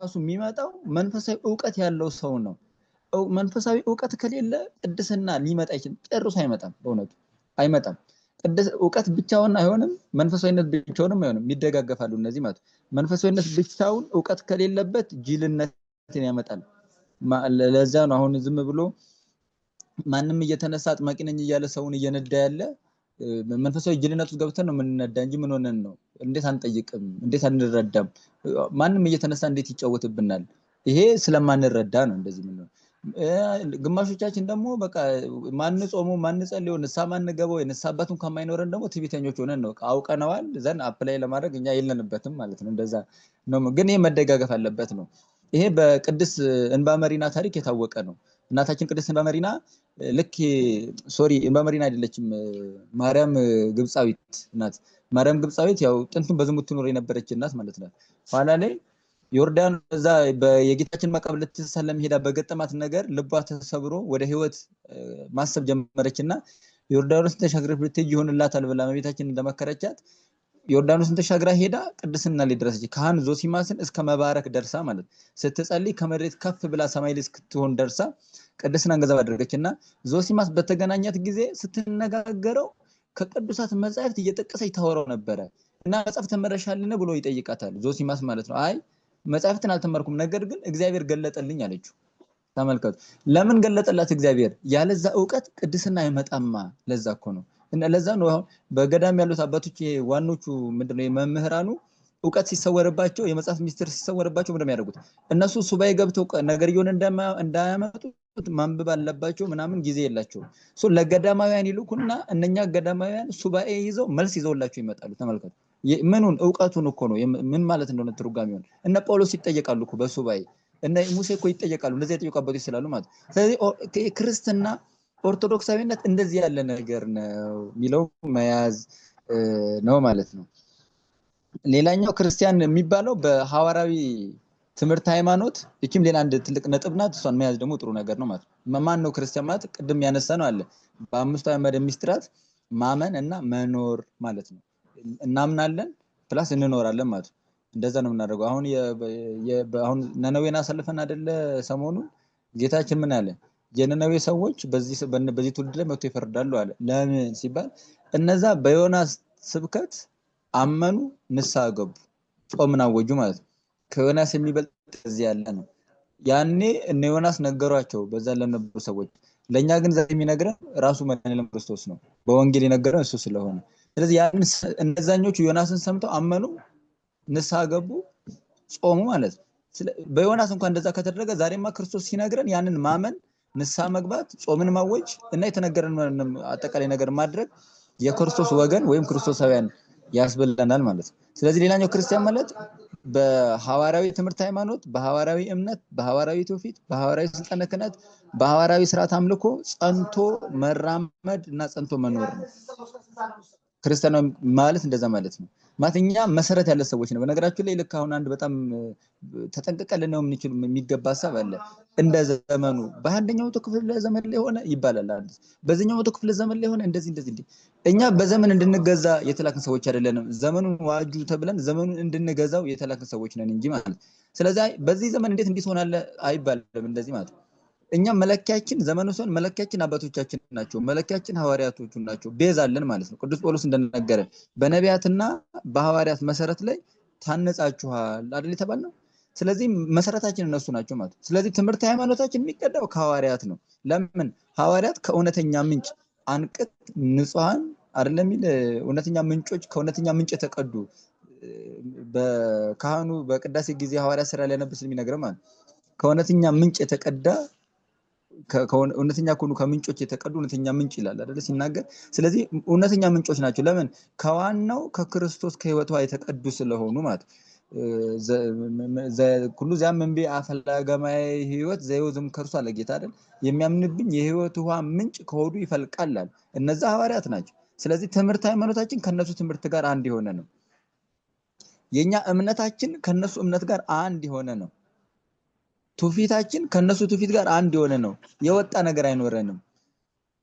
ራሱ የሚመጣው መንፈሳዊ ዕውቀት ያለው ሰው ነው። መንፈሳዊ ዕውቀት ከሌለ ቅድስና ሊመጣ ይችላል፣ ጨርሶ አይመጣም። በእውነቱ አይመጣም። ዕውቀት ብቻውን አይሆንም፣ መንፈሳዊነት ብቻውንም አይሆንም። ይደጋገፋሉ እነዚህ ማለት። መንፈሳዊነት ብቻውን ዕውቀት ከሌለበት ጅልነትን ያመጣል። ለዛ ነው አሁን ዝም ብሎ ማንም እየተነሳ አጥማቂ ነኝ እያለ ሰውን እየነዳ ያለ መንፈሳዊ ጅልነት ውስጥ ገብተን ነው የምንነዳ እንጂ ምን ሆነን ነው? እንዴት አንጠይቅም? እንዴት አንረዳም? ማንም እየተነሳ እንዴት ይጫወትብናል? ይሄ ስለማንረዳ ነው እንደዚህ ምን ነው። ግማሾቻችን ደግሞ በቃ ማን ጾሙ ማን ጸልዮ ንስሐ ማን ገባው የንስሐ አባቱን ከማይኖረን ደግሞ ትዕቢተኞች ሆነን ነው አውቀነዋል ዘን አፕላይ ለማድረግ እኛ የለንበትም ማለት ነው። እንደዛ ነው። ግን ይሄ መደጋገፍ አለበት ነው። ይሄ በቅድስት እንባ መሪና ታሪክ የታወቀ ነው። እናታችን ቅድስት እንባ መሪና ልክ ሶሪ እንባ መሪና አይደለችም፣ ማርያም ግብፃዊት ናት። ማርያም ግብፃዊት ያው ጥንቱን በዝሙት ትኖር የነበረች እናት ማለት ናት። ኋላ ላይ ዮርዳን እዛ በየጌታችን መቃብር ልትሰለም ሄዳ በገጠማት ነገር ልቧ ተሰብሮ ወደ ህይወት ማሰብ ጀመረችና ዮርዳኖስን ተሻግረሽ ብትሄጂ ይሆንላታል ብላ እመቤታችን እንደመከረቻት ዮርዳኖስን ተሻግራ ሄዳ ቅድስና ላይ ደረሰች። ካህን ዞሲማስን እስከ መባረክ ደርሳ ማለት ስትጸልይ ከመሬት ከፍ ብላ ሰማይ ላይ እስክትሆን ደርሳ ቅድስናን ገንዘብ አደረገችና ዞሲማስ በተገናኛት ጊዜ ስትነጋገረው ከቅዱሳት መጻሕፍት እየጠቀሰች ታወራው ነበረ እና መጽሐፍ ተመረሻልን ብሎ ይጠይቃታል ዞሲማስ ማለት ነው። አይ መጽሐፍትን አልተመርኩም፣ ነገር ግን እግዚአብሔር ገለጠልኝ አለችው። ተመልከቱ፣ ለምን ገለጠላት እግዚአብሔር? ያለዛ ዕውቀት ቅድስና አይመጣማ። ለዛ እኮ ነው እና ለዛ ነው አሁን በገዳም ያሉት አባቶች ዋኖቹ ምንድነው የመምህራኑ ዕውቀት ሲሰወርባቸው የመጽሐፍ ሚስጥር ሲሰወርባቸው ምንድነው የሚያደርጉት? እነሱ ሱባኤ ገብተው ነገርየውን እንዳያመጡ ማንበብ አለባቸው ምናምን ጊዜ የላቸው። ለገዳማውያን ይልኩና እነኛ ገዳማውያን ሱባኤ ይዘው መልስ ይዘውላቸው ይመጣሉ። ተመልከቱ፣ ምኑን ዕውቀቱን እኮ ነው ምን ማለት እንደሆነ ትርጓሜውን። እነ ጳውሎስ ይጠየቃሉ እኮ በሱባኤ፣ እነ ሙሴ እኮ ይጠየቃሉ። እንደዚህ የጠየቁ አባቶች ስላሉ ማለት። ስለዚህ ክርስትና ኦርቶዶክሳዊነት እንደዚህ ያለ ነገር ነው የሚለው መያዝ ነው ማለት ነው። ሌላኛው ክርስቲያን የሚባለው በሐዋራዊ ትምህርት ሃይማኖት፣ እቺም ሌላ አንድ ትልቅ ነጥብ ናት። እሷን መያዝ ደግሞ ጥሩ ነገር ነው ማለት ነው። ማን ነው ክርስቲያን ማለት? ቅድም ያነሳ ነው አለ በአምስቱ አዕማደ ምስጢራት ማመን እና መኖር ማለት ነው። እናምናለን ፕላስ እንኖራለን ማለት ነው። እንደዛ ነው የምናደርገው። አሁን ነነዌን አሳልፈን አይደለ ሰሞኑን ጌታችን ምን አለ? የነነዌ ሰዎች በዚህ ትውልድ ላይ መጥቶ ይፈርዳሉ አለ። ለምን ሲባል እነዛ በዮናስ ስብከት አመኑ፣ ንስሐ ገቡ፣ ጾምን አወጁ ማለት ነው። ከዮናስ የሚበልጥ እዚህ ያለ ነው። ያኔ እነ ዮናስ ነገሯቸው በዛ ለነበሩ ሰዎች። ለኛ ግን ዛሬ የሚነግረን ራሱ መድኃኒዓለም ክርስቶስ ነው። በወንጌል የነገረን እሱ ስለሆነ ስለዚህ ያን እነዛኞቹ ዮናስን ሰምተው አመኑ፣ ንስሐ ገቡ፣ ጾሙ ማለት ነው። በዮናስ እንኳን እንደዛ ከተደረገ ዛሬማ ክርስቶስ ሲነግረን ያንን ማመን፣ ንስሐ መግባት፣ ጾምን ማወጅ እና የተነገረን አጠቃላይ ነገር ማድረግ የክርስቶስ ወገን ወይም ክርስቶሳውያን ያስበላናል ማለት ነው። ስለዚህ ሌላኛው ክርስቲያን ማለት በሐዋራዊ ትምህርት ሃይማኖት፣ በሐዋራዊ እምነት፣ በሐዋራዊ ትውፊት፣ በሐዋራዊ ስልጣነ ክህነት፣ በሐዋራዊ ስርዓት አምልኮ ጸንቶ መራመድ እና ጸንቶ መኖር ነው። ክርስቲያን ማለት እንደዛ ማለት ነው። ማተኛ መሰረት ያለ ሰዎች ነው። በነገራችሁ ላይ ልክ አሁን አንድ በጣም ተጠንቀቀን ነው የሚገባ ሐሳብ አለ። እንደ ዘመኑ በአንደኛው ክፍለ ዘመን ላይ ሆነ ይባላል አይደል? በዚህኛው ክፍለ ዘመን ላይ ሆነ እንደዚህ እኛ በዘመን እንድንገዛ የተላክን ሰዎች አይደለንም። ዘመኑን ዋጁ ተብለን ዘመኑን እንድንገዛው የተላክን ሰዎች ነን እንጂ ማለት። ስለዚህ በዚህ ዘመን እንዴት ሆናለ አይባልም እንደዚህ ማለት። እኛ መለኪያችን ዘመኑ ሲሆን መለኪያችን አባቶቻችን ናቸው። መለኪያችን ሐዋርያቶቹ ናቸው። ቤዛ አለን ማለት ነው። ቅዱስ ጳውሎስ እንደነገረን በነቢያትና በሐዋርያት መሰረት ላይ ታነጻችኋል አይደል የተባልነው። ስለዚህ መሰረታችን እነሱ ናቸው ማለት። ስለዚህ ትምህርት ሃይማኖታችን የሚቀዳው ከሐዋርያት ነው። ለምን? ሐዋርያት ከእውነተኛ ምንጭ አንቅት ንጹሃን አይደለም የሚል እውነተኛ ምንጮች ከእውነተኛ ምንጭ የተቀዱ በካህኑ በቅዳሴ ጊዜ ሐዋርያ ስራ ላይ ነበር ስለሚነግረን ማለት ከእውነተኛ ምንጭ የተቀዳ እውነተኛ ከሆኑ ከምንጮች የተቀዱ እውነተኛ ምንጭ ይላል አይደል ሲናገር። ስለዚህ እውነተኛ ምንጮች ናቸው። ለምን? ከዋናው ከክርስቶስ ከህይወቷ የተቀዱ ስለሆኑ ማለት ኩሉ ዚያም እንቢ አፈላጋማይ ህይወት ዘይወዝም ከርሷ ለጌታ አይደል የሚያምንብኝ የህይወት ውሃ ምንጭ ከሆዱ ይፈልቃል። እነዛ ሐዋርያት ናቸው። ስለዚህ ትምህርት ሃይማኖታችን ከነሱ ትምህርት ጋር አንድ የሆነ ነው። የኛ እምነታችን ከነሱ እምነት ጋር አንድ የሆነ ነው። ትውፊታችን ከነሱ ትውፊት ጋር አንድ የሆነ ነው። የወጣ ነገር አይኖረንም።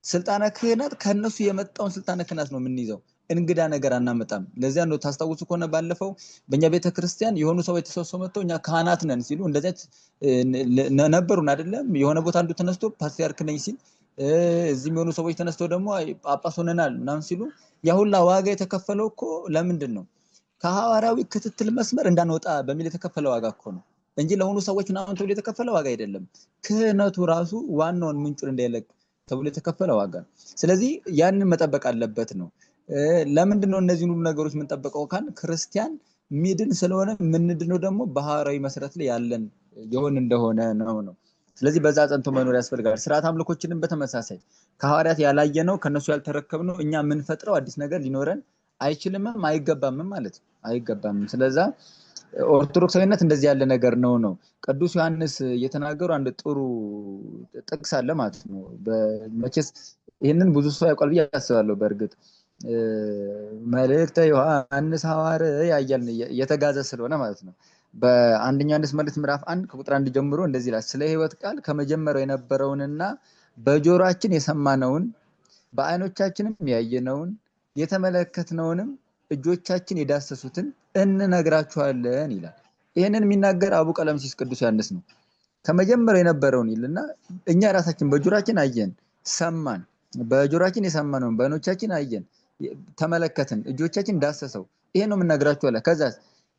ስልጣነ ክህነት ከነሱ የመጣውን ስልጣነ ክህነት ነው የምንይዘው። እንግዳ ነገር አናመጣም። ለዚያ ነው ታስታውሱ ከሆነ ባለፈው በእኛ ቤተክርስቲያን የሆኑ ሰዎች ተሰብስበው መጥተው እኛ ካህናት ነን ሲሉ እንደዚህ ነበሩን አይደለም። የሆነ ቦታ አንዱ ተነስቶ ፓትርያርክ ነኝ ሲል እዚህም የሆኑ ሰዎች ተነስተው ደግሞ ጳጳስ ሆነናል ምናምን ሲሉ ያ ሁላ ዋጋ የተከፈለው እኮ ለምንድን ነው? ከሐዋርያዊ ክትትል መስመር እንዳንወጣ በሚል የተከፈለ ዋጋ እኮ ነው እንጂ ለሆኑ ሰዎች ምናምን ተብሎ የተከፈለ ዋጋ አይደለም። ክህነቱ ራሱ ዋናውን ምንጩን እንዳይለቅ ተብሎ የተከፈለ ዋጋ ነው። ስለዚህ ያንን መጠበቅ አለበት ነው። ለምንድን ነው እነዚህን ሁሉ ነገሮች የምንጠብቀው ካል ክርስቲያን ሚድን ስለሆነ ምንድነው ደግሞ በሐዋርያዊ መሰረት ላይ ያለን የሆን እንደሆነ ነው። ስለዚህ በዛ ጸንቶ መኖር ያስፈልጋል። ስርዓት አምልኮችንም በተመሳሳይ ከሐዋርያት ያላየነው ከነሱ ያልተረከብነው እኛ የምንፈጥረው አዲስ ነገር ሊኖረን አይችልምም አይገባምም ማለት ነው። አይገባምም። ስለዛ ኦርቶዶክሳዊነት እንደዚህ ያለ ነገር ነው። ቅዱስ ዮሐንስ የተናገሩ አንድ ጥሩ ጥቅስ አለ ማለት ነው። በመቼስ ይሄንን ብዙ ሰው ያውቃል ብዬ አስባለሁ። በእርግጥ መልእክተ ዮሐንስ ሐዋርያ ያያልን የተጋዘ ስለሆነ ማለት ነው። በአንደኛ ዮሐንስ መልእክት ምዕራፍ 1 ከቁጥር 1 ጀምሮ እንደዚህ ይላል። ስለ ሕይወት ቃል ከመጀመሪያው የነበረውንና በጆሮአችን የሰማነውን በዓይኖቻችንም ያየነውን የተመለከትነውንም እጆቻችን የዳሰሱትን እንነግራችኋለን ይላል። ይሄንን የሚናገር አቡ ቀለምሲስ ቅዱስ ዮሐንስ ነው። ከመጀመሪያው የነበረውን ይልና እኛ ራሳችን በጆሮአችን አየን፣ ሰማን። በጆሮአችን የሰማነውን በዓይኖቻችን አየን፣ ተመለከትን፣ እጆቻችን ዳሰሰው። ይሄ ነው የምንነግራችሁ አለ። ከዛስ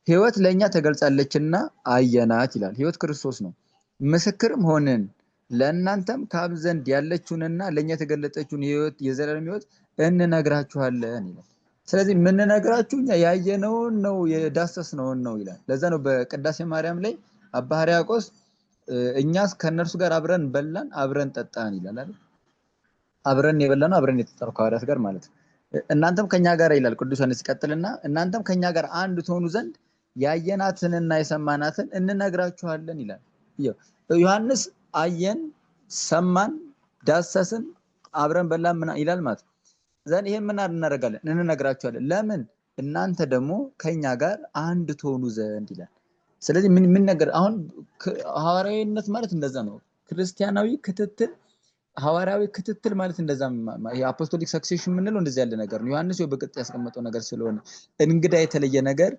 ሕይወት ለኛ ተገልጻለችና አየናት ይላል። ሕይወት ክርስቶስ ነው። ምስክርም ሆንን ለእናንተም ከአብ ዘንድ ያለችውንና ለኛ የተገለጠችውን ሕይወት የዘላለም ሕይወት እንነግራችኋለን ይላል። ስለዚህ የምንነግራችሁ እኛ ያየነውን ነው የዳሰስነውን ነው ይላል። ለዛ ነው በቅዳሴ ማርያም ላይ አባ ሕርያቆስ እኛስ ከነርሱ ጋር አብረን በላን አብረን ጠጣን ይላል አይደል? አብረን የበላነው አብረን የጠጣነው ከሐዋርያት ጋር ማለት ነው። እናንተም ከኛ ጋር ይላል ቅዱስ ዮሐንስ ይቀጥልና እናንተም ከኛ ጋር አንድ ትሆኑ ዘንድ ያየናትንና የሰማናትን እንነግራችኋለን ይላል። ዮሐንስ አየን፣ ሰማን፣ ዳሰስን፣ አብረን በላን ይላል ማለት ነው። ዘን ይሄን ምን እናደርጋለን? እንነግራችኋለን። ለምን? እናንተ ደግሞ ከኛ ጋር አንድ ትሆኑ ዘንድ ይላል። ስለዚህ ምን ነገር አሁን ሐዋርያዊነት ማለት እንደዛ ነው። ክርስቲያናዊ ክትትል ሐዋርያዊ ክትትል ማለት እንደዛ ይሄ አፖስቶሊክ ሰክሴሽን የምንለው እንደዚህ ያለ ነገር ነው። ዮሐንስ በቅጥ ያስቀመጠው ነገር ስለሆነ እንግዳ የተለየ ነገር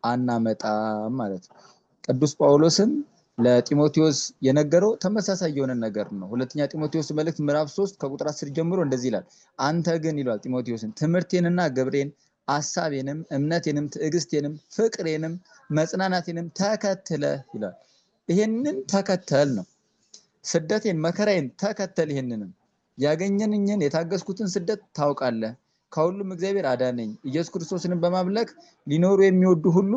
አናመጣም ማለት ነው። ቅዱስ ጳውሎስም ለጢሞቴዎስ የነገረው ተመሳሳይ የሆነ ነገር ነው። ሁለተኛ ጢሞቴዎስ መልእክት ምዕራፍ 3 ከቁጥር 10 ጀምሮ እንደዚህ ይላል። አንተ ግን ይላል ጢሞቴዎስን ትምህርቴንና ግብሬን ሐሳቤንም እምነቴንም ትዕግስቴንም ፍቅሬንም መጽናናቴንም ተከትለ ይላል። ይሄንን ተከተል ነው። ስደቴን መከራዬን ተከተል። ይሄንንም ያገኘንኝን የታገስኩትን ስደት ታውቃለህ። ከሁሉም እግዚአብሔር አዳነኝ። ኢየሱስ ክርስቶስንም በማምለክ ሊኖሩ የሚወዱ ሁሉ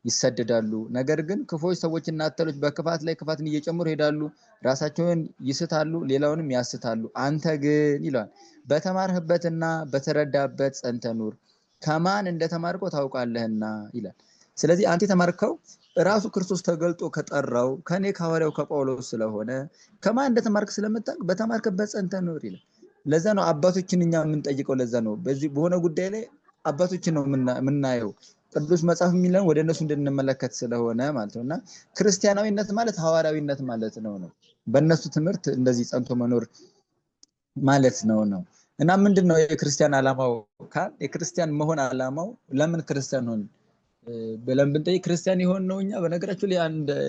ይሰደዳሉ። ነገር ግን ክፉዎች ሰዎችና አተሎች በክፋት ላይ ክፋትን እየጨመሩ ይሄዳሉ፣ ራሳቸውን ይስታሉ፣ ሌላውንም ያስታሉ። አንተ ግን ይላል በተማርህበትና በተረዳበት ጸንተህ ኑር፣ ከማን እንደተማርከው ታውቃለህና ይላል። ስለዚህ አንተ የተማርከው ራሱ ክርስቶስ ተገልጦ ከጠራው ከኔ ከሐዋርያው ከጳውሎስ ስለሆነ ከማን እንደተማርክ ስለምታውቅ በተማርከበት ጸንተህ ኑር ይላል። ለዛ ነው አባቶችን እኛ የምንጠይቀው። ለዛ ነው በዚህ በሆነ ጉዳይ ላይ አባቶችን ነው የምናየው። ቅዱስ መጽሐፍ የሚለን ወደ እነሱ እንድንመለከት ስለሆነ ማለት ነውና ክርስቲያናዊነት ማለት ሐዋርያዊነት ማለት ነው። በእነሱ ትምህርት እንደዚህ ጸንቶ መኖር ማለት ነው። እና ምንድነው የክርስቲያን ዓላማው? የክርስቲያን መሆን ዓላማው ለምን ክርስቲያን ሆን ብለን ብንጠይቅ ክርስቲያን የሆን ነው እኛ በነገራችን ላይ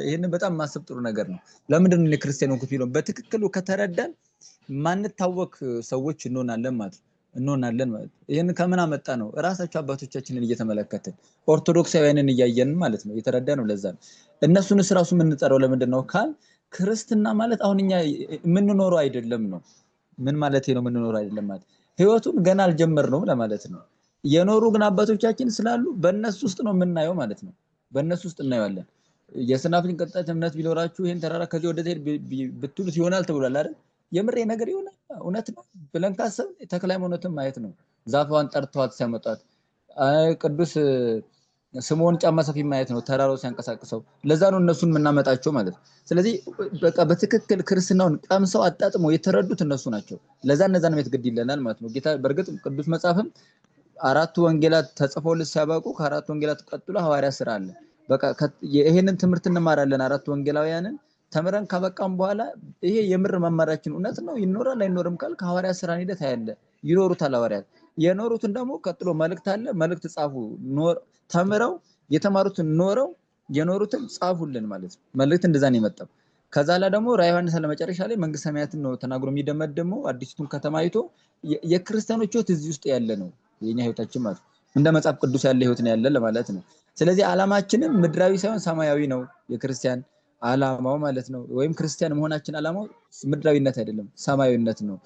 ይሄንን በጣም ማሰብ ጥሩ ነገር ነው። ለምንድነው ለክርስቲያን ሆንኩት ቢለው በትክክሉ ከተረዳን ማንታወክ ሰዎች እንሆናለን ማለት ነው። ይሄን ከምን አመጣ ነው? ራሳቸው አባቶቻችንን እየተመለከትን ኦርቶዶክሳውያንን እያየን ማለት ነው። የተረዳ ነው። ለዛ ነው እነሱንስ ራሱ የምንጠራው ለምንድነው ካል ክርስትና ማለት አሁን እኛ የምንኖረው አይደለም ነው። ምን ማለት ነው? የምንኖረው አይደለም ማለት ህይወቱን ገና አልጀመርነውም ለማለት ነው። የኖሩ ግን አባቶቻችን ስላሉ በእነሱ ውስጥ ነው የምናየው ማለት ነው። በእነሱ ውስጥ እናየዋለን። የሰናፍጭ ቅንጣት እምነት ቢኖራችሁ ይሄን ተራራ ከዚህ ወደ ዚህ ብትሉት ይሆናል ተብሏል አይደል? የምሬ ነገር ይሆናል እውነት ነው ብለን ካሰብን ተክለ ሃይማኖትን ማየት ነው። ዛፏን ጠርተዋት ሲያመጣት ቅዱስ ስምዖን ጫማ ሰፊ ማየት ነው ተራራው ሲያንቀሳቅሰው። ለዛ ነው እነሱን የምናመጣቸው ማለት ነው። ስለዚህ በቃ በትክክል ክርስትናውን ቀምሰው አጣጥመው የተረዱት እነሱ ናቸው። ለዛ እነዛን ማየት ግድ ይለናል ማለት ነው። ጌታ በእርግጥ ቅዱስ መጽሐፍም አራቱ ወንጌላት ተጽፈውልን ሲያበቁ ከአራቱ ወንጌላት ቀጥሎ ሐዋርያት ሥራ አለ። በቃ ይሄንን ትምህርት እንማራለን። አራቱ ወንጌላውያንን ተምረን ካበቃም በኋላ ይሄ የምር መማራችን እውነት ነው ይኖራል አይኖርም ካል ከሐዋርያት ሥራ ሂደት ያለ ይኖሩታል ሐዋርያት። የኖሩትን ደግሞ ቀጥሎ መልእክት አለ መልእክት ጻፉ ተምረው የተማሩትን ኖረው የኖሩትን ጻፉልን ማለት ነው መልእክት እንደዛ ነው የመጣው ከዛ ላይ ደግሞ ራዕየ ዮሐንስ ለመጨረሻ ላይ መንግስተ ሰማያትን ነው ተናግሮ የሚደመደመው አዲስቱን ከተማ አይቶ የክርስቲያኖች ህይወት እዚህ ውስጥ ያለ ነው የኛ ህይወታችን ማለት እንደ መጽሐፍ ቅዱስ ያለ ህይወት ነው ያለ ለማለት ነው ስለዚህ ዓላማችንም ምድራዊ ሳይሆን ሰማያዊ ነው የክርስቲያን ዓላማው ማለት ነው ወይም ክርስቲያን መሆናችን ዓላማው ምድራዊነት አይደለም ሰማያዊነት ነው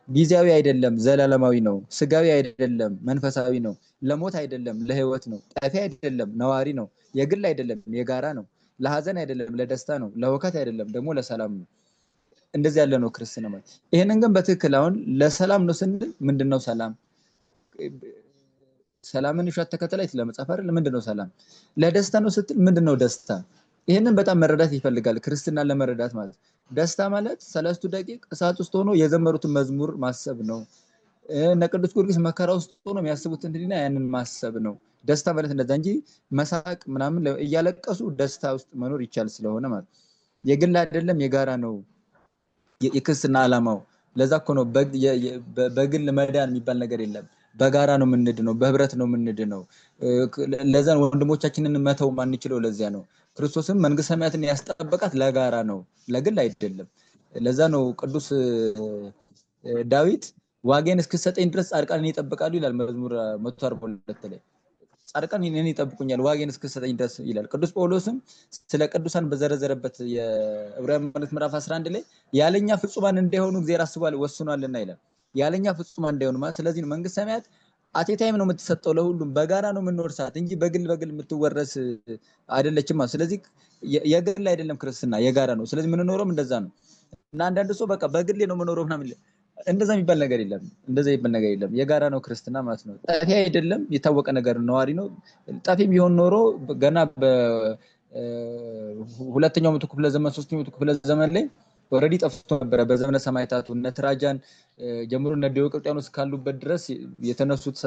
ጊዜያዊ አይደለም ዘላለማዊ ነው ስጋዊ አይደለም መንፈሳዊ ነው ለሞት አይደለም ለህይወት ነው ጠፊ አይደለም ነዋሪ ነው የግል አይደለም የጋራ ነው ለሐዘን አይደለም ለደስታ ነው ለወከት አይደለም ደግሞ ለሰላም ነው እንደዚህ ያለ ነው ክርስትና ማለት ይሄንን ግን በትክክል አሁን ለሰላም ነው ስንል ምንድነው ሰላም ሰላምን ይሻት ተከተላይ ስለመጻፍ አይደል ምንድነው ሰላም ለደስታ ነው ስትል ምንድነው ደስታ ይሄንን በጣም መረዳት ይፈልጋል ክርስትና ለመረዳት ማለት ደስታ ማለት 30 ደቂቃ እሳት ውስጥ ሆኖ የዘመሩትን መዝሙር ማሰብ ነው እነ ቅዱስ ጊዮርጊስ መከራ ውስጥ ሆኖ የሚያስቡት እንዲና ያንን ማሰብ ነው ደስታ ማለት እንደዛ እንጂ መሳቅ ምናምን እያለቀሱ ደስታ ውስጥ መኖር ይቻል ስለሆነ ማለት የግል አይደለም የጋራ ነው የክርስትና ዓላማው ለዛ እኮ ነው በግል መዳን የሚባል ነገር የለም በጋራ ነው የምንድነው በህብረት ነው የምንድነው ለዛ ወንድሞቻችንን መተው ማንችለው ለዚያ ነው ክርስቶስም መንግስተ ሰማያትን ያስጠበቃት ለጋራ ነው ለግል አይደለም ለዛ ነው ቅዱስ ዳዊት ዋጌን እስክሰጠኝ ድረስ ጻድቃንን ይጠብቃሉ ይላል መዝሙር 142 ላይ ጻድቃን እኔን ይጠብቁኛል ዋጌን እስክሰጠኝ ድረስ ይላል ቅዱስ ጳውሎስም ስለ ቅዱሳን በዘረዘረበት የዕብራውያን መልእክት ምዕራፍ 11 ላይ ያለኛ ፍጹማን እንዳይሆኑ እግዚአብሔር አስቧል ወስኗልና ይላል ያለኛ ፍጹማን እንዳይሆኑ ማለት ስለዚህ መንግስተ ሰማያት አቴታይም ነው የምትሰጠው ለሁሉም በጋራ ነው የምንወርሳት እንጂ በግል የምትወረስ አይደለችም ማለት ስለዚህ የግል አይደለም ክርስትና የጋራ ነው ስለዚህ ምን ኖሮም እንደዛ ነው እና አንዳንድ ሰው በቃ በግል ነው የምኖረው ምናምን እንደዛ የሚባል ነገር የለም እንደዛ የሚባል ነገር የለም የጋራ ነው ክርስትና ማለት ነው ጠፊ አይደለም የታወቀ ነገር ነዋሪ ነው ጠፊ ቢሆን ኖሮ ገና በሁለተኛው መቶ ክፍለ ዘመን ሶስተኛው መቶ ክፍለ ዘመን ላይ ኦሬዲ ጠፍቶ ነበር በዘመነ ሰማዕታቱ እነ ትራጃን ጀምሮ እነ ዲዮቅልጥያኖስ ካሉበት ድረስ የተነሱት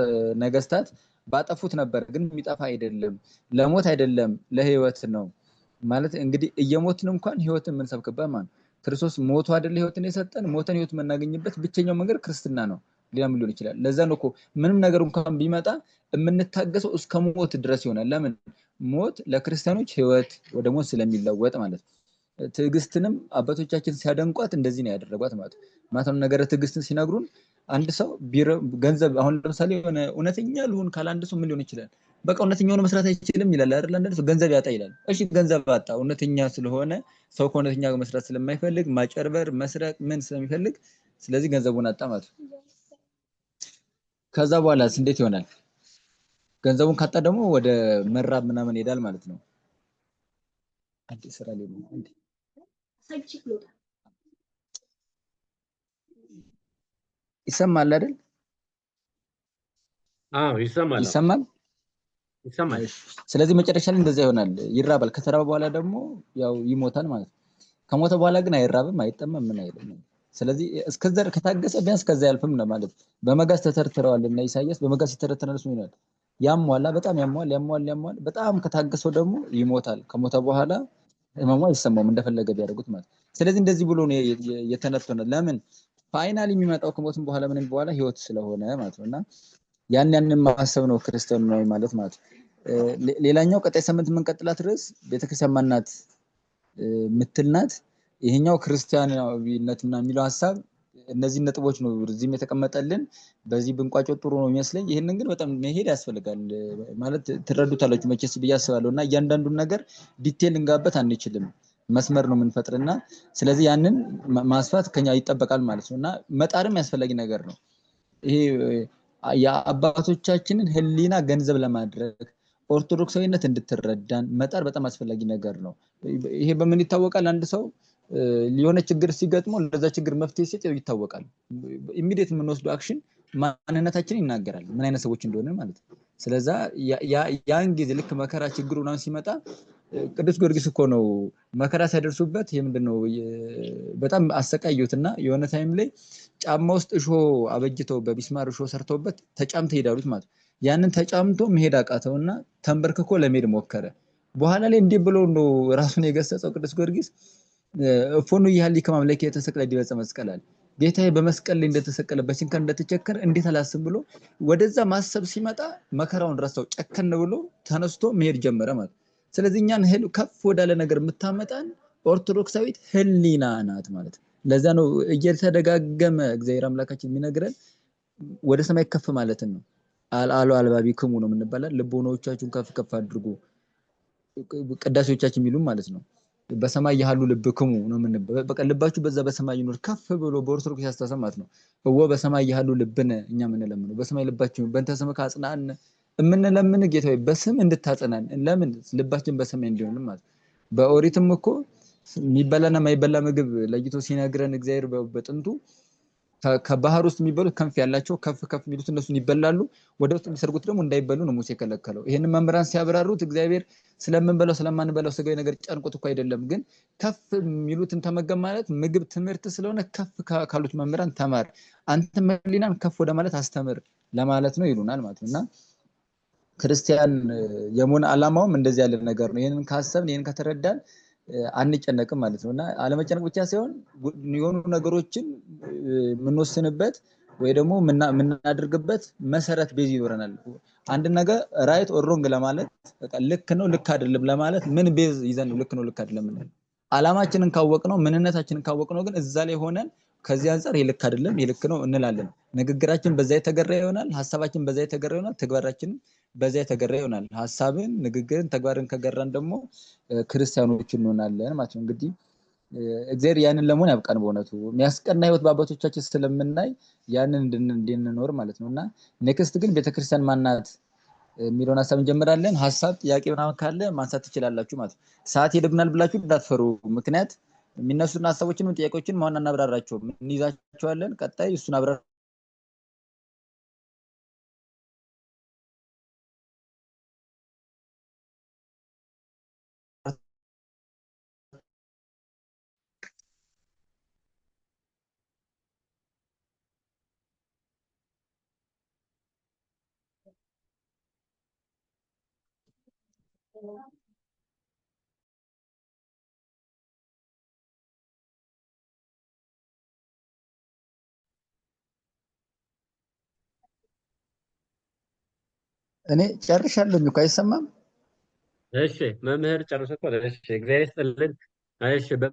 ነገስታት ባጠፉት ነበር ግን የሚጠፋ አይደለም ለሞት አይደለም ለህይወት ነው ማለት እንግዲህ እየሞትን እንኳን ህይወትን የምንሰብክበት ማለት ክርስቶስ ሞቱ አይደለ ህይወትን የሰጠን ሞተን ህይወት የምናገኝበት ብቸኛው መንገድ ክርስትና ነው ሌላ ምን ሊሆን ይችላል ለዛ ነው እኮ ምንም ነገር እንኳን ቢመጣ የምንታገሰው እስከ ሞት ድረስ ይሆናል ለምን ሞት ለክርስቲያኖች ህይወት ወደ ሞት ስለሚለወጥ ማለት ትዕግስትንም አባቶቻችን ሲያደንቋት እንደዚህ ነው ያደረጓት ማለት ነው ነገር ትዕግስትን ሲነግሩን አንድ ሰው ገንዘብ አሁን ለምሳሌ የሆነ እውነተኛ ልሁን ካለ አንድ ሰው ምን ሊሆን ይችላል በቃ እውነተኛውን መስራት አይችልም ይላል አይደል አንድ ሰው ገንዘብ ያጣ ይላል እሺ ገንዘብ አጣ እውነተኛ ስለሆነ ሰው ከእውነተኛ መስራት ስለማይፈልግ ማጨርበር መስረቅ ምን ስለሚፈልግ ስለዚህ ገንዘቡን አጣ ማለት ከዛ በኋላስ እንዴት ይሆናል ገንዘቡን ካጣ ደግሞ ወደ መራብ ምናምን ይሄዳል ማለት ነው አንዴ ስራ ላይ ነው አንዴ ይሰማል አይደል ይሰማል ስለዚህ መጨረሻ ላይ እንደዛ ይሆናል ይራባል ከተራበ በኋላ ደግሞ ያው ይሞታል ማለት ነው ከሞተ በኋላ ግን አይራብም አይጠማም ምን አይልም ስለዚህ እስከዛ ከታገሰ ቢያንስ ከዛ ያልፍም ነው ማለት በመጋዝ ተተርትረዋልና ኢሳይያስ በመጋዝ ተተርትረናል ነው ይላል ያሟላ በጣም ያሟል በጣም ከታገሰው ደግሞ ይሞታል ከሞተ በኋላ ህመሙ አይሰማውም እንደፈለገ ቢያደርጉት ማለት ስለዚህ እንደዚህ ብሎ ነው የተነተነ ለምን ፋይናሊ የሚመጣው ከሞትም በኋላ ምንም በኋላ ህይወት ስለሆነ ማለት ነውና ያንን ማሰብ ነው ክርስቲያናዊ ማለት ማለት ሌላኛው ቀጣይ ሳምንት የምንቀጥላት ርዕስ ቤተክርስቲያን ማናት ምትልናት ይሄኛው ክርስቲያናዊነትና የሚለው ሐሳብ እነዚህ ነጥቦች ነው እዚህም የተቀመጠልን በዚህ ብንቋጮ ጥሩ ነው የሚመስለኝ ይሄንን ግን በጣም መሄድ ያስፈልጋል ማለት ትረዱታላችሁ መቼስ በያስባለውና እያንዳንዱን ነገር ዲቴል እንጋበት አንችልም መስመር ነው የምንፈጥርና ስለዚህ ያንን ማስፋት ከኛ ይጠበቃል ማለት ነውና መጣርም ያስፈልጊ ነገር ነው ይሄ የአባቶቻችንን ህሊና ገንዘብ ለማድረግ ኦርቶዶክሳዊነት እንድትረዳን መጣር በጣም አስፈላጊ ነገር ነው ይሄ በምን ይታወቃል አንድ ሰው ሊሆነ ችግር ሲገጥመው ለዛ ችግር መፍትሄ ሲሰጥ ይታወቃል ኢሚዲየት የምንወስደው አክሽን ማንነታችንን ይናገራል ምን አይነት ሰዎች እንደሆነ ማለት ስለዛ ያን ጊዜ ልክ መከራ ችግሩ ነው ሲመጣ ቅዱስ ጊዮርጊስ እኮ ነው መከራ ሳይደርሱበት ምንድነው በጣም አሰቃዩትና የሆነ ታይም ላይ ጫማ ውስጥ እሾ አበጅተው በቢስማር እሾ ሰርተውበት ተጫምተ ሄዳሉት ማለት ያንን ተጫምቶ መሄድ አቃተውና ተንበርክኮ ለመሄድ ሞከረ በኋላ ላይ እንዲህ ብሎ ነው ራሱን የገሰጸው ቅዱስ ጊዮርጊስ ፎኑ ይያሊ ከማምለክ የተሰቀለ ዲበጸ መስቀላል ጌታዬ በመስቀል ላይ እንደተሰቀለ በችንካር እንደተቸከረ እንዴት አላስብ ብሎ ወደዛ ማሰብ ሲመጣ መከራውን ረሳው፣ ጨከን ብሎ ተነስቶ መሄድ ጀመረ ማለት። ስለዚህ እኛን ከፍ ወዳለ ነገር የምታመጣን ኦርቶዶክሳዊት ህሊና ናት ማለት። ለዛ ነው እየተደጋገመ እግዚአብሔር አምላካችን የሚነግረን ወደ ሰማይ ከፍ ማለትን ነው። አልዓሉ አልባቢክሙ ነው የምንባለው። ልቦናዎቻችሁን ከፍ ከፍ አድርጉ ቅዳሴዎቻችን የሚሉም ማለት ነው። በሰማይ ያሉ ልብክሙ ነው የምንባለው። በቃ ልባችሁ በዛ በሰማይ ይኖር ከፍ ብሎ በኦርቶዶክስ ያስተሳሰብ ማለት ነው። እወ በሰማይ ያሉ ልብነ እኛ የምንለምነው በሰማይ ልባችን በእንተ ስምከ አጽናን የምንለምን ጌታ ሆይ በስም እንድታጸናን ለምን ልባችን በሰማይ እንዲሆን ማለት። በኦሪትም እኮ የሚበላና የማይበላ ምግብ ለይቶ ሲነግረን እግዚአብሔር በጥንቱ ከባህር ውስጥ የሚበሉት ክንፍ ያላቸው ከፍ ከፍ የሚሉት እነሱን ይበላሉ፣ ወደ ውስጥ የሚሰርጉት ደግሞ እንዳይበሉ ነው ሙሴ የከለከለው። ይህንን መምህራን ሲያብራሩት እግዚአብሔር ስለምንበላው ስለማንበላው ስጋዊ ነገር ጨንቆት እኮ አይደለም፣ ግን ከፍ የሚሉትን ተመገብ ማለት ምግብ ትምህርት ስለሆነ ከፍ ካሉት መምህራን ተማር፣ አንተ ህሊናን ከፍ ወደ ማለት አስተምር ለማለት ነው ይሉናል ማለት ነው። እና ክርስቲያን የመሆን ዓላማውም እንደዚህ ያለ ነገር ነው። ይህንን ካሰብን ይህንን ከተረዳን አንጨነቅም ማለት ነው። እና አለመጨነቅ ብቻ ሳይሆን የሆኑ ነገሮችን የምንወስንበት ወይ ደግሞ የምናደርግበት መሰረት ቤዝ ይኖረናል። አንድ ነገር ራይት ኦር ሮንግ ለማለት በቃ ልክ ነው ልክ አይደለም ለማለት ምን ቤዝ ይዘን ነው ልክ ነው ልክ አይደለም የምንለው? ዓላማችንን ካወቅነው ምንነታችንን ካወቅነው ግን እዛ ላይ ሆነን ከዚህ አንፃር ይልክ አይደለም ይልክ ነው እንላለን። ንግግራችን በዛ የተገራ ይሆናል፣ ሀሳባችን በዛ የተገራ ይሆናል፣ ተግባራችን በዛ የተገራ ይሆናል። ሀሳብን፣ ንግግርን፣ ተግባርን ከገራን ደግሞ ክርስቲያኖች እንሆናለን ማለት ነው። እንግዲህ እግዚአብሔር ያንን ለመሆን ያብቃን። በእውነቱ የሚያስቀና ህይወት በአባቶቻችን ስለምናይ ያንን እንድንኖር ማለት ነው። እና ኔክስት ግን ቤተክርስቲያን ማናት የሚለውን ሀሳብ እንጀምራለን። ሀሳብ ጥያቄ ምናምን ካለ ማንሳት ትችላላችሁ ማለት ነው። ሰዓት ይደግናል ብላችሁ እንዳትፈሩ። ምክንያት የሚነሱን ሀሳቦችን ጥያቄዎችን ማን እናብራራቸው እንይዛቸዋለን። ቀጣይ እሱን አብራ እኔ ጨርሻለሁ እኮ አይሰማም። እሺ መምህር ጨርሶ እኮ እሺ፣ እግዚአብሔር ይስጥልን። እሺ